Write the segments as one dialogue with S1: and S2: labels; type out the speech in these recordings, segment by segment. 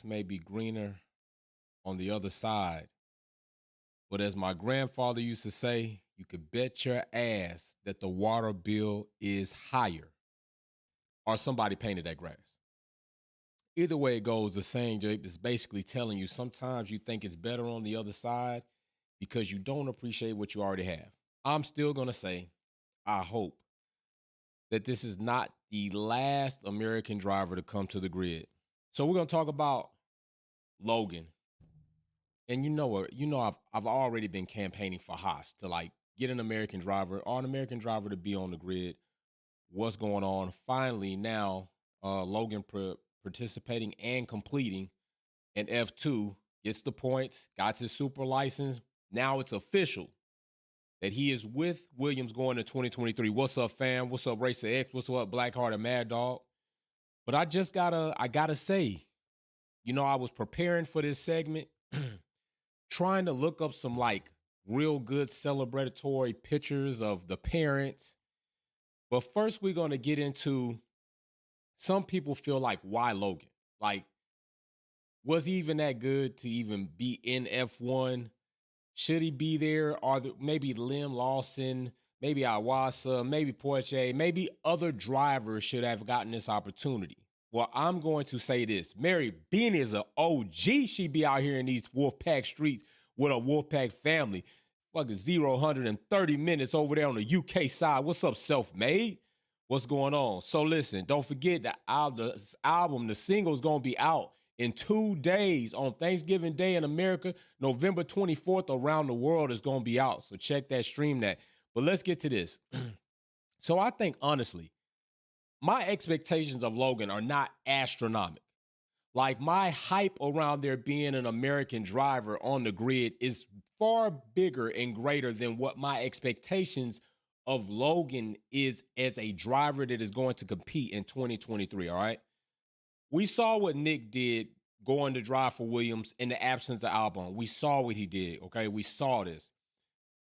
S1: may be greener on the other side. But as my grandfather used to say, you could bet your ass that the water bill is higher, or somebody painted that grass. Either way it goes, the saying Jape, is basically telling you sometimes you think it's better on the other side because you don't appreciate what you already have. I'm still going to say, I hope that this is not the last American driver to come to the grid. So we're going to talk about Logan. And you know what? I've already been campaigning for Haas to like get an American driver or an American driver to be on the grid. What's going on? Finally, now Logan participating and completing an F2, gets the points, got his super license. Now it's official that he is with Williams going to 2023. What's up, fam? What's up, Racer X? What's up, Blackheart and Mad Dog? But I gotta say, I was preparing for this segment, trying to look up some like real good celebratory pictures of the parents. But first, we're gonna get into some people feel like, why Logan? Like, was he even that good to even be in F1? Should he be there? Or maybe Lim Lawson, maybe Awasa, maybe Porsche, maybe other drivers should have gotten this opportunity. Well, I'm going to say this. Mary Bean is an OG. She be out here in these Wolfpack streets with a Wolfpack family. Fucking 130 minutes over there on the UK side. What's up, self-made? What's going on? So listen, don't forget that the album, the single is going to be out in 2 days on Thanksgiving Day in America. November 24th around the world is going to be out. So check that, stream that. But let's get to this. So I think, honestly, my expectations of Logan are not astronomical. Like, my hype around there being an American driver on the grid is far bigger and greater than what my expectations of Logan is as a driver that is going to compete in 2023, all right? We saw what Nick did going to drive for Williams in the absence of Albon. We saw what he did, okay? We saw this.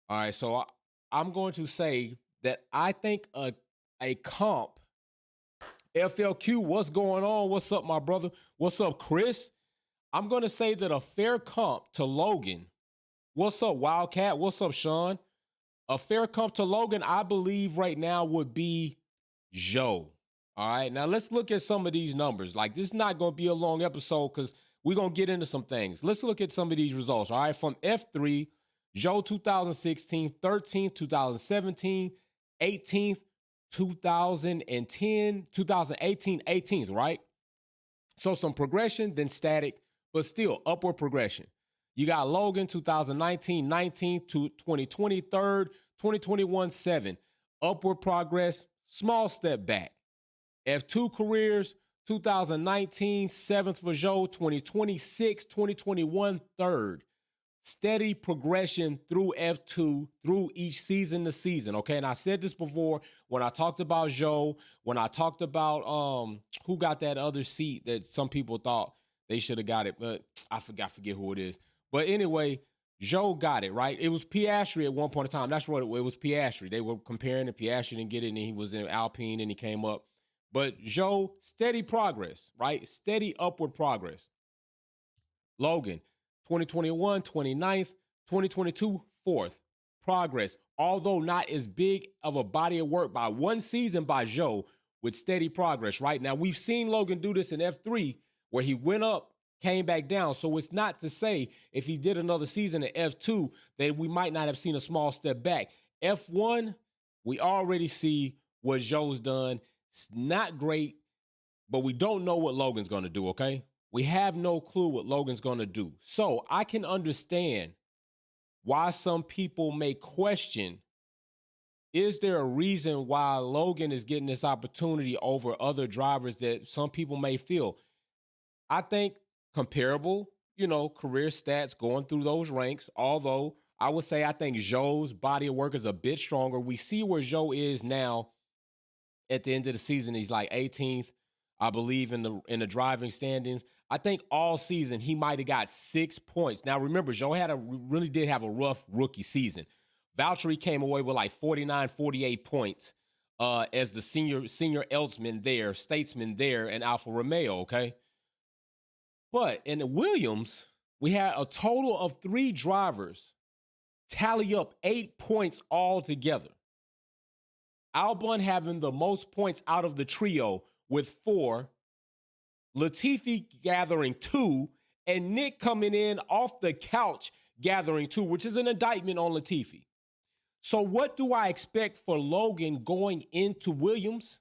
S1: All right, so I'm going to say that I think a comp, FLQ, what's going on? What's up, my brother? What's up, Chris? I'm going to say that a fair comp to Logan, what's up, Wildcat? What's up, Sean? A fair comp to Logan, I believe right now would be Joe. All right, now let's look at some of these numbers. Like, this is not going to be a long episode because we're going to get into some things. Let's look at some of these results. All right, from F3, Joe 2016, 13th, 2017, 18th, 2010, 2018, 18th, right? So some progression, then static, but still upward progression. You got Logan 2019, 19th to 2020, 3rd, 2021, 7. Upward progress, small step back. F2 careers, 2019, 7th for Joe, 2026, 2021, 3rd. Steady progression through F2, through each season to season, okay? And I said this before when I talked about Joe, when I talked about who got that other seat that some people thought they should have got it, but I forget who it is. But anyway, Joe got it, right? It was Piastri at one point in time. That's what it was, Piastri. They were comparing and Piastri didn't get it, and he was in Alpine and he came up. But Joe, steady progress, right? Steady upward progress. Logan, 2021, 29th, 2022, 4th. Progress, although not as big of a body of work by one season by Joe, with steady progress, right? Now, we've seen Logan do this in F3 where he went up, came back down. So it's not to say if he did another season at F2 that we might not have seen a small step back. F1, we already see what Joe's done. It's not great, but we don't know what Logan's going to do, okay? We have no clue what Logan's going to do. So I can understand why some people may question, is there a reason why Logan is getting this opportunity over other drivers that some people may feel? I think comparable, career stats going through those ranks, although I would say I think Joe's body of work is a bit stronger. We see where Joe is now at the end of the season. He's like 18th, I believe, in the driving standings. I think all season he might have got 6 points. Now, remember, Joe really did have a rough rookie season. Valtteri came away with like 49, 48 points as the senior statesman there in Alfa Romeo, okay? But in the Williams, we had a total of 3 drivers tally up 8 points altogether. Albon having the most points out of the trio with 4, Latifi gathering 2, and Nick coming in off the couch gathering 2, which is an indictment on Latifi. So what do I expect for Logan going into Williams?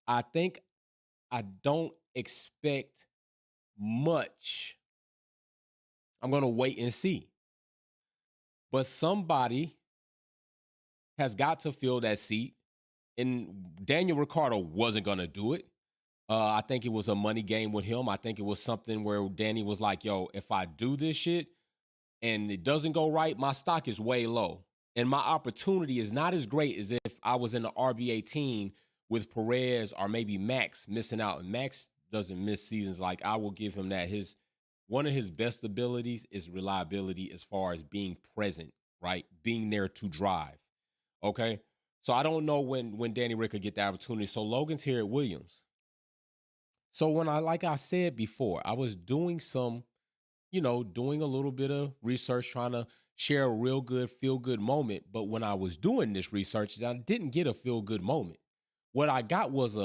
S1: I think I don't expect much. I'm going to wait and see. But somebody has got to fill that seat, and Daniel Ricciardo wasn't going to do it. I think it was a money game with him. I think it was something where Danny was like, yo, if I do this shit and it doesn't go right, my stock is way low. And my opportunity is not as great as if I was in the RB18 with Perez or maybe Max missing out. And Max doesn't miss seasons. Like, I will give him that. One of his best abilities is reliability as far as being present, right? Being there to drive. Okay. So I don't know when Danny Rick could get the opportunity. So Logan's here at Williams. So like I said before, I was doing doing a little bit of research, trying to share a real good, feel good moment. But when I was doing this research, I didn't get a feel good moment. What I got was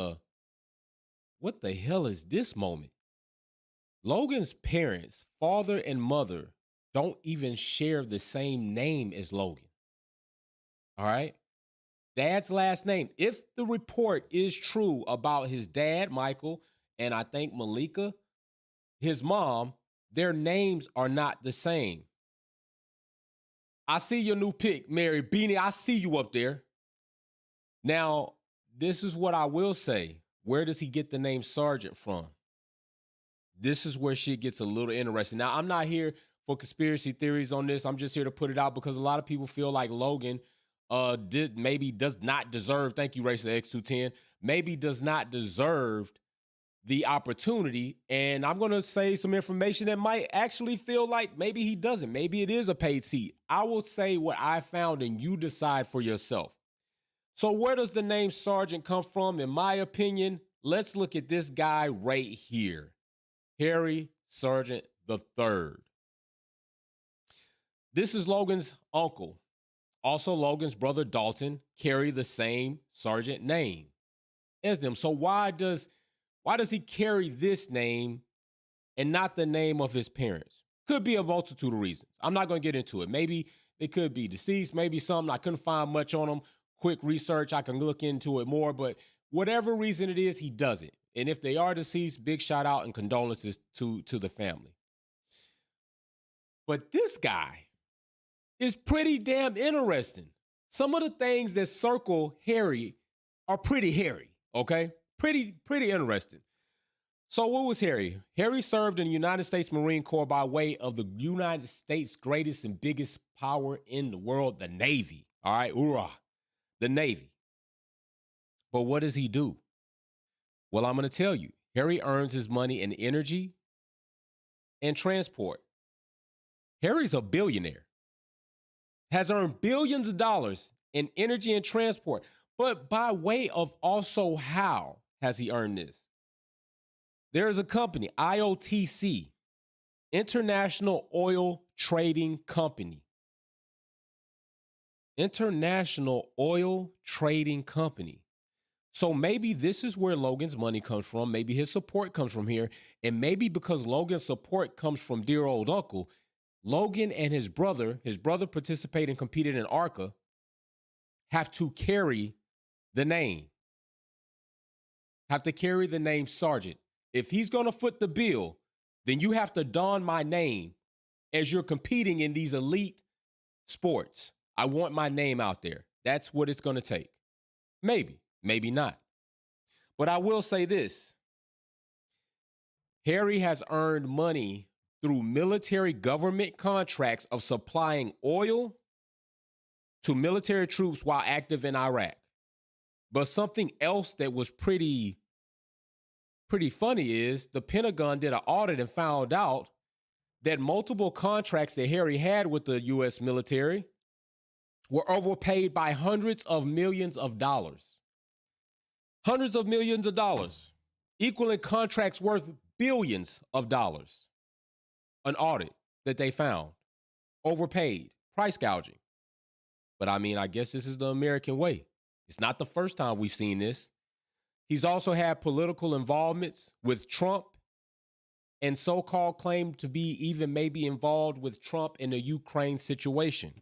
S1: what the hell is this moment? Logan's parents, father and mother, don't even share the same name as Logan. All right. Dad's last name. If the report is true about his dad, Michael, and I think Malika, his mom, their names are not the same. I see your new pick, Mary Beanie. I see you up there. Now, this is what I will say. Where does he get the name Sargeant from? This is where shit gets a little interesting. Now, I'm not here for conspiracy theories on this. I'm just here to put it out because a lot of people feel like Logan does not deserve, thank you, Racer X210, maybe does not deserve the opportunity. And I'm going to say some information that might actually feel like maybe he doesn't. Maybe it is a paid seat. I will say what I found and you decide for yourself. So where does the name Sargeant come from? In my opinion, let's look at this guy right here. Harry Sargeant III. This is Logan's uncle. Also, Logan's brother Dalton carry the same Sargeant name as them. So why does he carry this name and not the name of his parents? Could be a multitude of reasons. I'm not going to get into it. Maybe they could be deceased, maybe something. I couldn't find much on them. Quick research, I can look into it more. But whatever reason it is, he doesn't. And if they are deceased, big shout out and condolences to the family. But this guy is pretty damn interesting. Some of the things that circle Harry are pretty hairy, okay? Pretty interesting. So what was Harry? Harry served in the United States Marine Corps by way of the United States' greatest and biggest power in the world, the Navy. All right, hoorah, the Navy. But what does he do? Well, I'm going to tell you. Harry earns his money in energy and transport. Harry's a billionaire. Has earned billions of dollars in energy and transport. But by way of also how has he earned this? There is a company, IOTC, International Oil Trading Company. International Oil Trading Company. So maybe this is where Logan's money comes from. Maybe his support comes from here. And maybe because Logan's support comes from dear old uncle, Logan and his brother participated and competed in ARCA, have to carry the name. Have to carry the name Sargeant. If he's going to foot the bill, then you have to don my name as you're competing in these elite sports. I want my name out there. That's what it's going to take. Maybe not. But I will say this. Harry has earned money through military government contracts of supplying oil to military troops while active in Iraq. But something else that was pretty funny is the Pentagon did an audit and found out that multiple contracts that Harry had with the U.S. military were overpaid by hundreds of millions of dollars. Hundreds of millions of dollars, equaling contracts worth billions of dollars. An audit that they found. Overpaid. Price gouging. But I mean, I guess this is the American way. It's not the first time we've seen this. He's also had political involvements with Trump and so-called claimed to be even maybe involved with Trump in the Ukraine situation.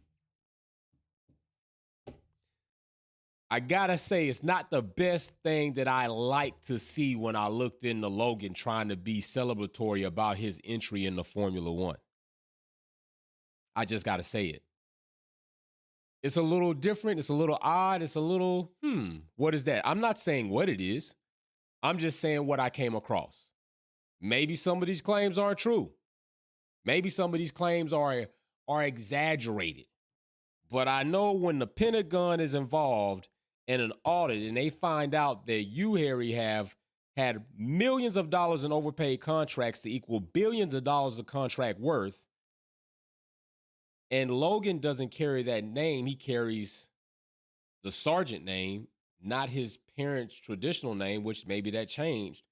S1: I gotta say, it's not the best thing that I like to see when I looked into Logan trying to be celebratory about his entry into Formula One. I just gotta say it. It's a little different. It's a little odd. It's a little, what is that? I'm not saying what it is. I'm just saying what I came across. Maybe some of these claims aren't true. Maybe some of these claims are exaggerated. But I know when the Pentagon is involved in an audit and they find out that you, Harry, have had millions of dollars in overpaid contracts to equal billions of dollars of contract worth, and Logan doesn't carry that name. He carries the Sargeant name, not his parents' traditional name, which maybe that changed.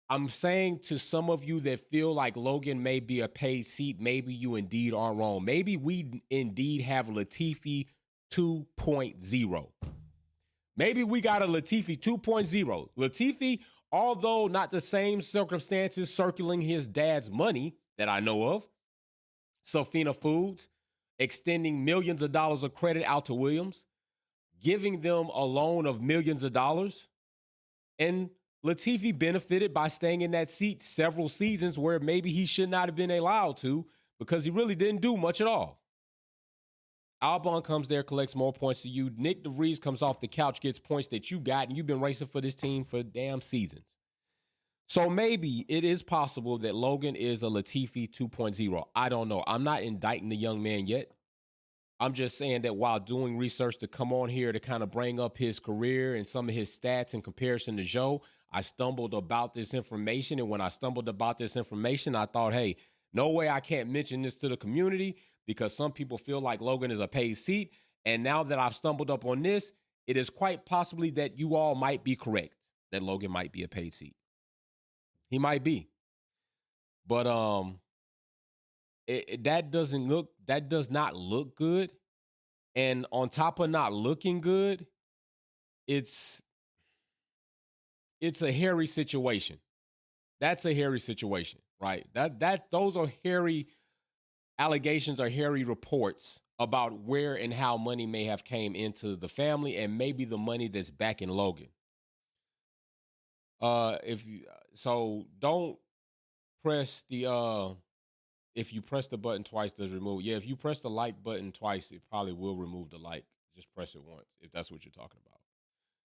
S1: I'm saying to some of you that feel like Logan may be a paid seat, maybe you indeed are wrong. Maybe we indeed have Latifi 2.0. Maybe we got a Latifi 2.0. Latifi, although not the same circumstances circling his dad's money that I know of, Safina Foods, extending millions of dollars of credit out to Williams, giving them a loan of millions of dollars. And Latifi benefited by staying in that seat several seasons where maybe he should not have been allowed to because he really didn't do much at all. Albon comes there, collects more points to you. Nick DeVries comes off the couch, gets points that you got, and you've been racing for this team for damn seasons. So maybe it is possible that Logan is a Latifi 2.0. I don't know. I'm not indicting the young man yet. I'm just saying that while doing research to come on here to kind of bring up his career and some of his stats in comparison to Joe, I stumbled about this information. And when I stumbled about this information, I thought, hey, no way I can't mention this to the community because some people feel like Logan is a paid seat. And now that I've stumbled up on this, it is quite possibly that you all might be correct, that Logan might be a paid seat. He might be. But that does not look good. And on top of not looking good, it's a hairy situation. That's a hairy situation, right? Those are hairy allegations or hairy reports about where and how money may have came into the family and maybe the money that's back in Logan. Don't press the if you press the button twice, does remove. Yeah, if you press the like button twice, it probably will remove the like. Just press it once if that's what you're talking about.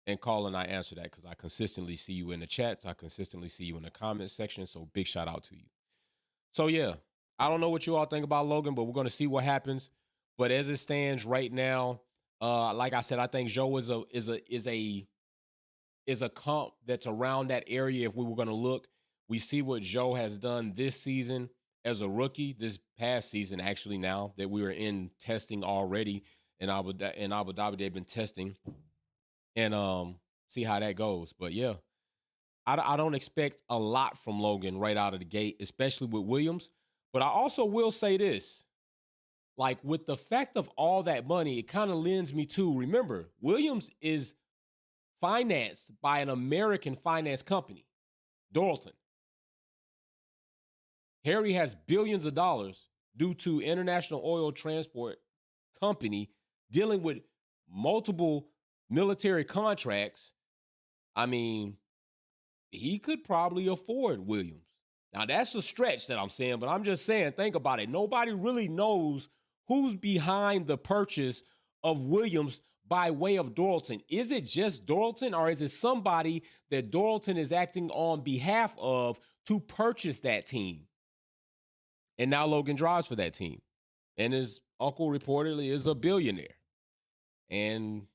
S1: And call and I answer that because I consistently see you in the chats. I consistently see you in the comment section. So big shout out to you. So yeah, I don't know what you all think about Logan, but we're going to see what happens. But as it stands right now, like I said, I think Joe is a comp that's around that area. If we were going to look, we see what Joe has done this season as a rookie, this past season, actually, now that we were in testing already in Abu Dhabi, they've been testing and see how that goes. But yeah, I don't expect a lot from Logan right out of the gate, especially with Williams. But I also will say this, like with the fact of all that money, it kind of lends me to, remember, Williams is financed by an American finance company, Dorilton. Harry has billions of dollars due to International Oil Transport Company dealing with multiple military contracts. I mean, he could probably afford Williams. Now, that's a stretch that I'm saying, but I'm just saying, think about it. Nobody really knows who's behind the purchase of Williams by way of Dorilton. Is it just Dorilton, or is it somebody that Dorilton is acting on behalf of to purchase that team? And now Logan drives for that team. And his uncle reportedly is a billionaire. And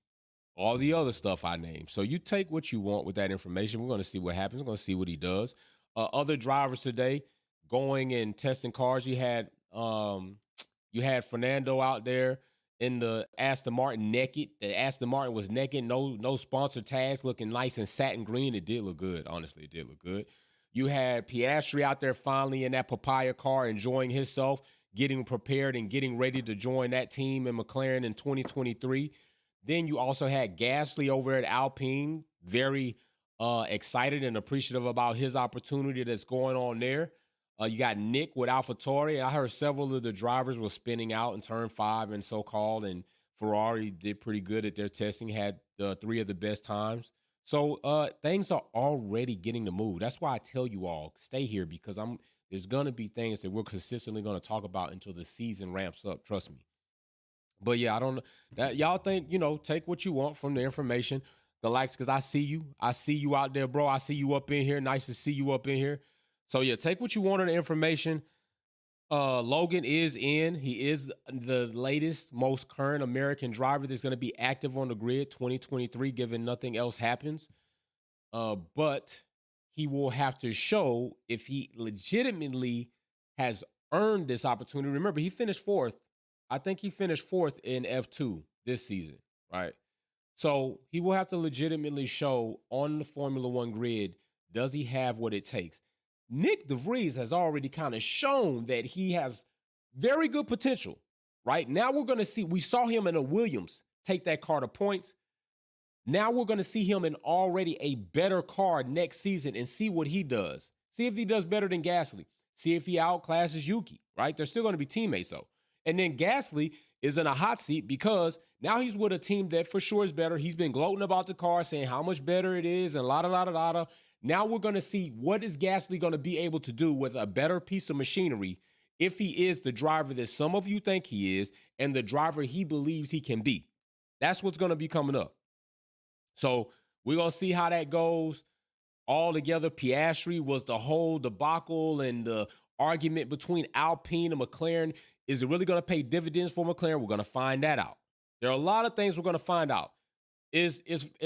S1: all the other stuff I named. So you take what you want with that information. We're going to see what happens. We're going to see what he does. Other drivers today going and testing cars. You had Fernando out there in the Aston Martin naked. The Aston Martin was naked. No sponsor tags, looking nice and satin green. It did look good. Honestly, it did look good. You had Piastri out there finally in that papaya car, enjoying himself, getting prepared and getting ready to join that team in McLaren in 2023. Then you also had Gasly over at Alpine, very excited and appreciative about his opportunity that's going on there. You got Nick with AlphaTauri. I heard several of the drivers were spinning out in turn 5 and so-called, and Ferrari did pretty good at their testing, had 3 of the best times. So things are already getting to move. That's why I tell you all, stay here, because there's gonna be things that we're consistently gonna talk about until the season ramps up. Trust me. But yeah, I don't know that y'all think, take what you want from the information. The likes, because I see you. I see you out there, bro. I see you up in here. Nice to see you up in here. So yeah, take what you want of the information. Logan is in. He is the latest, most current American driver that's going to be active on the grid 2023, given nothing else happens. But he will have to show if he legitimately has earned this opportunity. Remember, he finished fourth. I think he finished fourth in F2 this season, right? So he will have to legitimately show on the Formula One grid, does he have what it takes? Nick DeVries has already kind of shown that he has very good potential, right? Now we're going to see, we saw him in a Williams take that car to points. Now we're going to see him in already a better car next season and see what he does. See if he does better than Gasly. See if he outclasses Yuki, right? They're still going to be teammates, though. And then Gasly is in a hot seat because now he's with a team that for sure is better. He's been gloating about the car, saying how much better it is and la-da-da-da-da. Now we're going to see what is Gasly going to be able to do with a better piece of machinery if he is the driver that some of you think he is and the driver he believes he can be. That's what's going to be coming up. So we're going to see how that goes. Altogether, Piastri was the whole debacle and the argument between Alpine and McLaren. Is it really going to pay dividends for McLaren? We're going to find that out. There are a lot of things we're going to find out. Is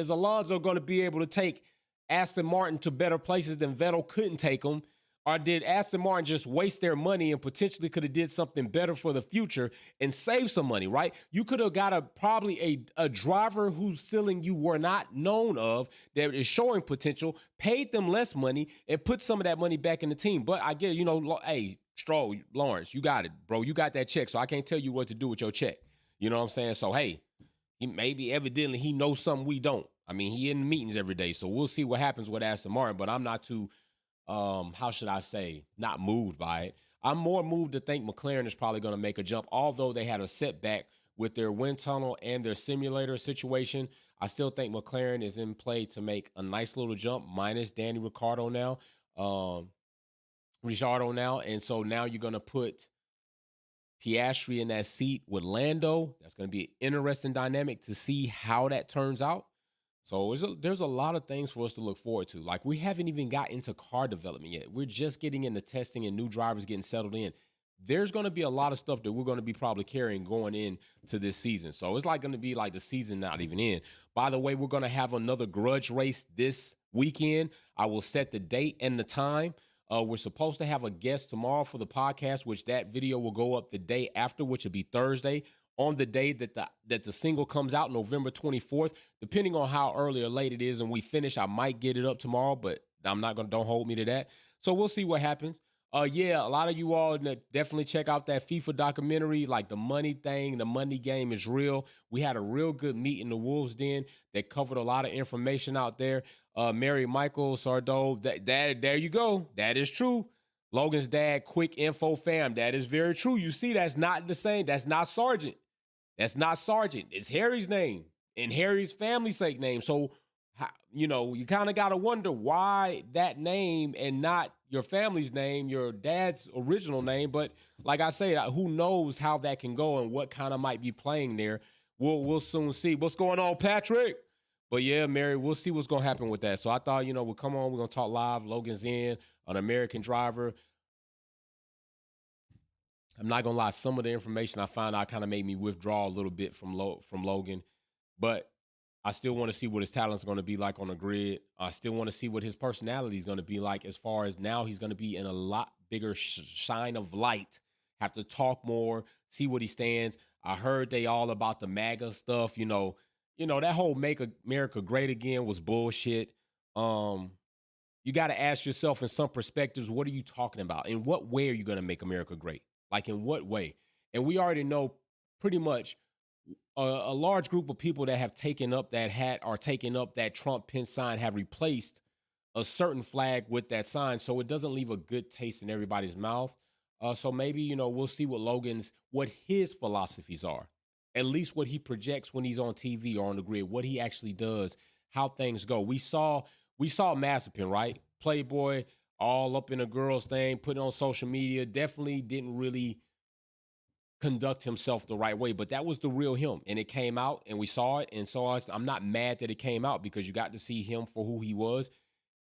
S1: Alonso going to be able to take Aston Martin to better places than Vettel couldn't take them? Or did Aston Martin just waste their money and potentially could have did something better for the future and save some money, right? You could have got probably a driver whose ceiling you were not known of that is showing potential, paid them less money, and put some of that money back in the team. But I get, hey, Stroll, Lawrence, you got it, bro. You got that check, so I can't tell you what to do with your check. You know what I'm saying? So, hey, evidently he knows something we don't. I mean, he in meetings every day, so we'll see what happens with Aston Martin, but I'm not too how should I say, not moved by it. I'm more moved to think McLaren is probably going to make a jump, although they had a setback with their wind tunnel and their simulator situation. I still think McLaren is in play to make a nice little jump, minus Danny Ricciardo now. And so now you're going to put Piastri in that seat with Lando. That's going to be an interesting dynamic to see how that turns out. So there's a lot of things for us to look forward to. Like, we haven't even got into car development yet. We're just getting into testing and new drivers getting settled in. There's going to be a lot of stuff that we're going to be probably carrying going into this season. So it's like going to be like the season not even in. By the way, we're going to have another grudge race this weekend. I will set the date and the time. We're supposed to have a guest tomorrow for the podcast, which that video will go up the day after, which will be Thursday. On the day that the single comes out, November 24th, depending on how early or late it is and we finish, I might get it up tomorrow, but don't hold me to that. So we'll see what happens. Yeah, a lot of you all definitely check out that FIFA documentary, like the money thing. The money game is real. We had a real good meet in the Wolves Den that covered a lot of information out there. Mary Michael Sardo, there you go. That is true. Logan's dad, quick info fam. That is very true. You see, that's not the same. That's not Sargeant. That's not Sargeant. It's Harry's name and Harry's family sake name. So, you kind of got to wonder why that name and not your family's name, your dad's original name. But like I say, who knows how that can go and what kind of might be playing there. We'll soon see. What's going on, Patrick? But yeah, Mary, we'll see what's going to happen with that. So I thought, we'll come on. We're going to talk live. Logan's in, an American driver. I'm not going to lie. Some of the information I found out kind of made me withdraw a little bit from Logan. But I still want to see what his talent's going to be like on the grid. I still want to see what his personality is going to be like, as far as now he's going to be in a lot bigger shine of light, have to talk more, see what he stands. I heard they all about the MAGA stuff. That whole Make America Great Again was bullshit. You got to ask yourself in some perspectives, what are you talking about? In what way are you going to make America great? Like, in what way? And we already know pretty much a large group of people that have taken up that hat or taken up that Trump pin sign have replaced a certain flag with that sign, so it doesn't leave a good taste in everybody's mouth. So maybe we'll see what his philosophies are, at least what he projects when he's on TV or on the grid, what he actually does, how things go. We saw Massapin, right? Playboy, all up in a girl's thing, put it on social media. Definitely didn't really conduct himself the right way, but that was the real him, and it came out, and we saw it, and so I'm not mad that it came out because you got to see him for who he was.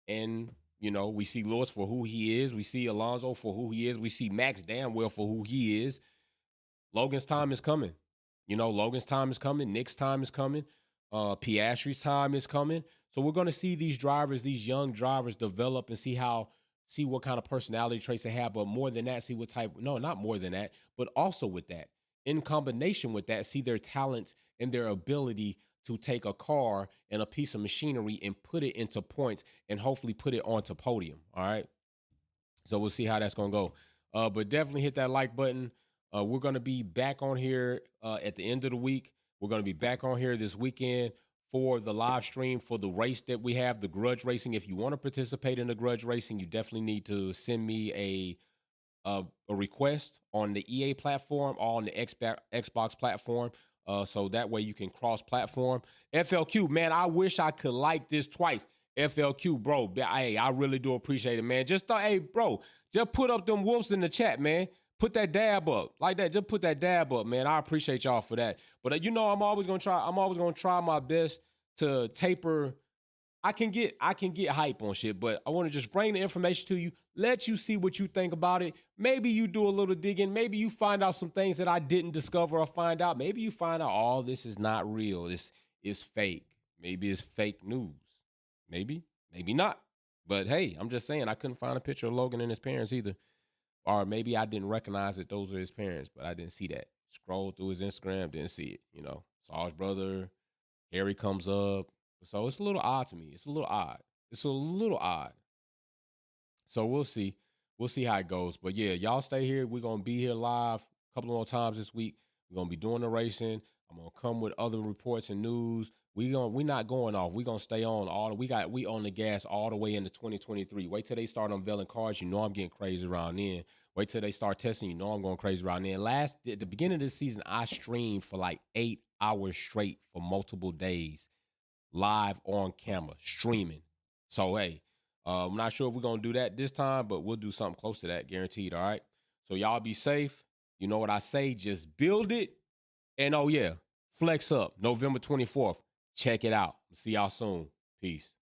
S1: And we see Lewis for who he is. We see Alonzo for who he is. We see Max damn well for who he is. Logan's time is coming. Logan's time is coming. Nick's time is coming. Piastri's time is coming. So we're going to see these drivers, these young drivers, develop and see what kind of personality traits they have. But more than that, see what type. No, not more than that, but also with that, in combination with that, see their talents and their ability to take a car and a piece of machinery and put it into points and hopefully put it onto podium. All right. So we'll see how that's going to go. But definitely hit that like button. We're going to be back on here at the end of the week. We're going to be back on here this weekend for the live stream for the race that we have, the grudge racing. If you want to participate in the grudge racing, you definitely need to send me a request on the EA platform or on the Xbox platform. So that way you can cross platform. FLQ, man, I wish I could like this twice. FLQ, bro, hey, I really do appreciate it, man. Hey, bro, just put up them wolves in the chat, man. Put that dab up like that. Just put that dab up, man. I appreciate y'all for that. But I'm always gonna try my best to taper. I can get hype on shit, but I want to just bring the information to you, let you see what you think about it. Maybe you do a little digging. Maybe you find out some things that I didn't discover or find out. Maybe you find out all this is not real. This is fake. Maybe it's fake news. Maybe not. But hey, I'm just saying I couldn't find a picture of Logan and his parents either. Or maybe I didn't recognize that those are his parents, but I didn't see that. Scrolled through his Instagram, didn't see it. Saw his brother. Harry comes up. So it's a little odd to me. It's a little odd. So we'll see. We'll see how it goes. But yeah, y'all stay here. We're going to be here live a couple more times this week. We're going to be doing the racing. I'm going to come with other reports and news. We're not going off. We're going to stay on we on the gas all the way into 2023. Wait till they start unveiling cars. I'm getting crazy around then. Wait till they start testing. I'm going crazy around then. At the beginning of this season, I streamed for like 8 hours straight for multiple days, live on camera, streaming. So, hey, I'm not sure if we're going to do that this time, but we'll do something close to that, guaranteed, all right? So, y'all be safe. You know what I say? Just build it. And, oh, yeah, flex up November 24th. Check it out. See y'all soon. Peace.